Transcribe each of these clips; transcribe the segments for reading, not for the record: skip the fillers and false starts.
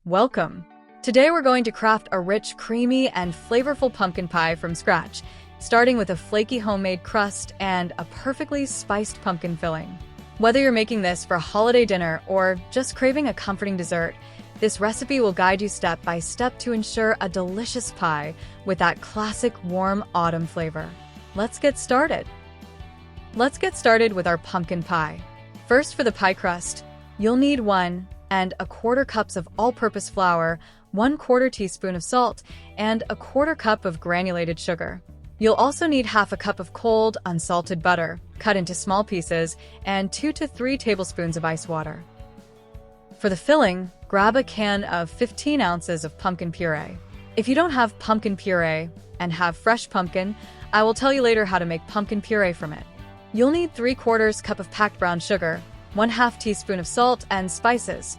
Welcome! Today we're going to craft a rich, creamy, and flavorful pumpkin pie from scratch, starting with a flaky homemade crust and a perfectly spiced pumpkin filling. Whether you're making this for a holiday dinner or just craving a comforting dessert, this recipe will guide you step by step to ensure a delicious pie with that classic warm autumn flavor. Let's get started! Let's get started with our pumpkin pie. First, for the pie crust, you'll need 1¼ cups of all-purpose flour, 1/4 teaspoon of salt, and 1/4 cup of granulated sugar. You'll also need half a cup of cold, unsalted butter, cut into small pieces, and 2 to 3 tablespoons of ice water. For the filling, grab a can of 15 ounces of pumpkin puree. If you don't have pumpkin puree and have fresh pumpkin, I will tell you later how to make pumpkin puree from it. You'll need 3/4 cup of packed brown sugar, 1/2 teaspoon of salt and spices,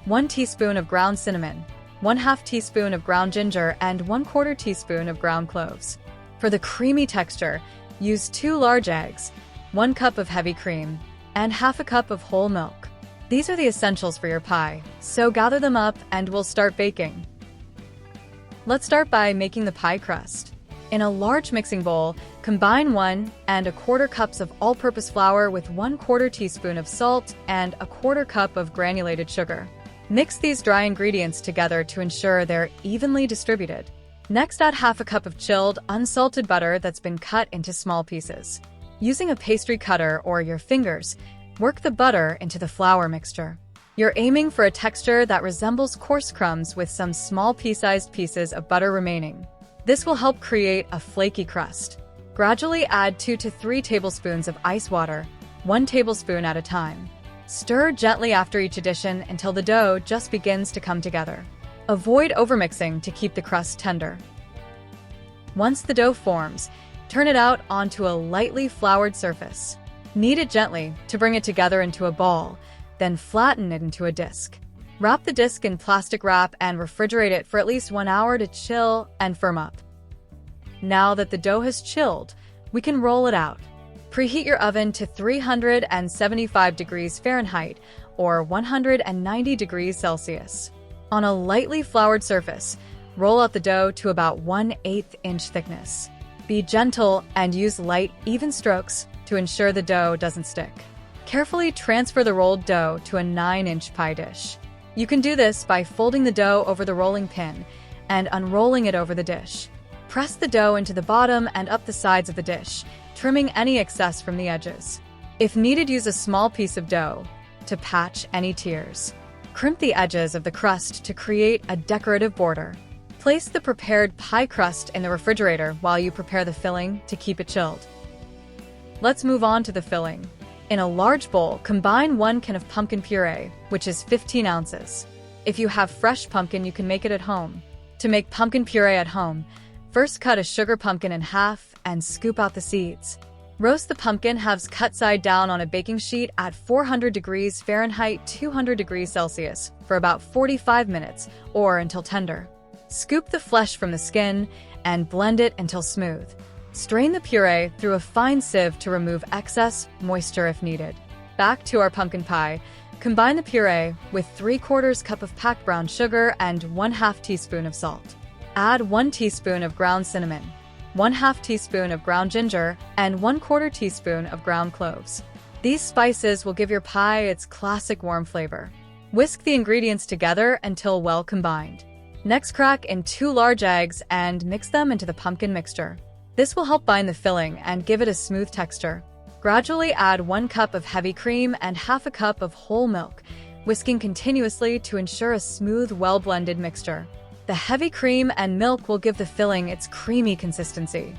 1 teaspoon of ground cinnamon, 1/2 teaspoon of ground ginger, and 1/4 teaspoon of ground cloves. For the creamy texture, use 2 large eggs, 1 cup of heavy cream, and half a cup of whole milk. These are the essentials for your pie, so gather them up and we'll start baking. Let's start by making the pie crust. In a large mixing bowl, combine 1¼ cups of all-purpose flour with 1/4 teaspoon of salt and 1/4 cup of granulated sugar. Mix these dry ingredients together to ensure they're evenly distributed. Next, add half a cup of chilled, unsalted butter that's been cut into small pieces. Using a pastry cutter or your fingers, work the butter into the flour mixture. You're aiming for a texture that resembles coarse crumbs with some small pea-sized pieces of butter remaining. This will help create a flaky crust. Gradually add 2 to 3 tablespoons of ice water, 1 tablespoon at a time. Stir gently after each addition until the dough just begins to come together. Avoid overmixing to keep the crust tender. Once the dough forms, turn it out onto a lightly floured surface. Knead it gently to bring it together into a ball, then flatten it into a disc. Wrap the disc in plastic wrap and refrigerate it for at least 1 hour to chill and firm up. Now that the dough has chilled, we can roll it out. Preheat your oven to 375 degrees Fahrenheit or 190 degrees Celsius. On a lightly floured surface, roll out the dough to about 1/8 inch thickness. Be gentle and use light, even strokes to ensure the dough doesn't stick. Carefully transfer the rolled dough to a 9-inch pie dish. You can do this by folding the dough over the rolling pin and unrolling it over the dish. Press the dough into the bottom and up the sides of the dish, trimming any excess from the edges. If needed, use a small piece of dough to patch any tears. Crimp the edges of the crust to create a decorative border. Place the prepared pie crust in the refrigerator while you prepare the filling to keep it chilled. Let's move on to the filling. In a large bowl, combine 1 can of pumpkin puree, which is 15 ounces. If you have fresh pumpkin, you can make it at home. To make pumpkin puree at home, first cut a sugar pumpkin in half and scoop out the seeds. Roast the pumpkin halves cut side down on a baking sheet at 400 degrees Fahrenheit, 200 degrees Celsius for about 45 minutes or until tender. Scoop the flesh from the skin and blend it until smooth. Strain the puree through a fine sieve to remove excess moisture if needed. Back to our pumpkin pie. Combine the puree with 3/4 cup of packed brown sugar and 1/2 teaspoon of salt. Add 1 teaspoon of ground cinnamon, 1/2 teaspoon of ground ginger, and 1/4 teaspoon of ground cloves. These spices will give your pie its classic warm flavor. Whisk the ingredients together until well combined. Next, crack in 2 large eggs and mix them into the pumpkin mixture. This will help bind the filling and give it a smooth texture. Gradually add 1 cup of heavy cream and half a cup of whole milk, whisking continuously to ensure a smooth, well-blended mixture. The heavy cream and milk will give the filling its creamy consistency.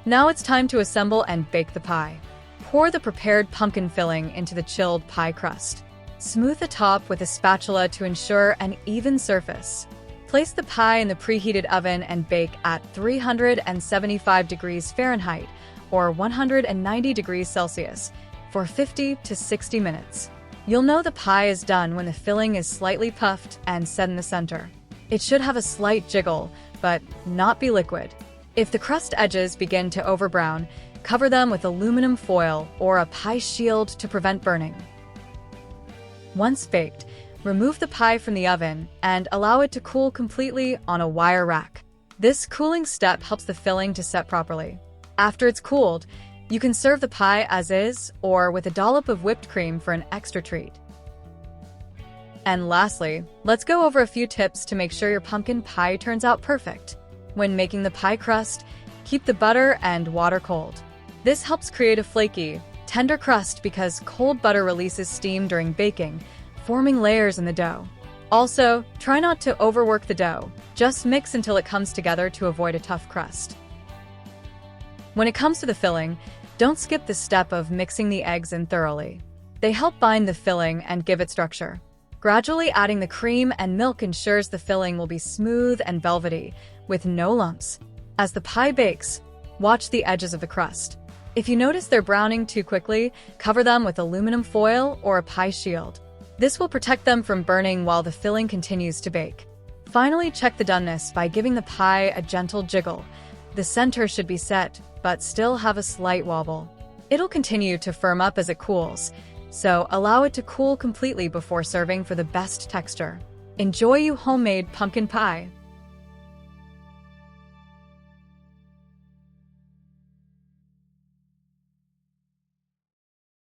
Now it's time to assemble and bake the pie. Pour the prepared pumpkin filling into the chilled pie crust. Smooth the top with a spatula to ensure an even surface. Place the pie in the preheated oven and bake at 375 degrees Fahrenheit or 190 degrees Celsius for 50 to 60 minutes. You'll know the pie is done when the filling is slightly puffed and set in the center. It should have a slight jiggle, but not be liquid. If the crust edges begin to overbrown, cover them with aluminum foil or a pie shield to prevent burning. Once baked, Remove the pie from the oven and allow it to cool completely on a wire rack. This cooling step helps the filling to set properly. After it's cooled, you can serve the pie as is or with a dollop of whipped cream for an extra treat. And lastly, let's go over a few tips to make sure your pumpkin pie turns out perfect. When making the pie crust, keep the butter and water cold. This helps create a flaky, tender crust because cold butter releases steam during baking, forming layers in the dough. Also, try not to overwork the dough. Just mix until it comes together to avoid a tough crust. When it comes to the filling, don't skip the step of mixing the eggs in thoroughly. They help bind the filling and give it structure. Gradually adding the cream and milk ensures the filling will be smooth and velvety, with no lumps. As the pie bakes, watch the edges of the crust. If you notice they're browning too quickly, cover them with aluminum foil or a pie shield. This will protect them from burning while the filling continues to bake. Finally, check the doneness by giving the pie a gentle jiggle. The center should be set, but still have a slight wobble. It'll continue to firm up as it cools, so allow it to cool completely before serving for the best texture. Enjoy your homemade pumpkin pie!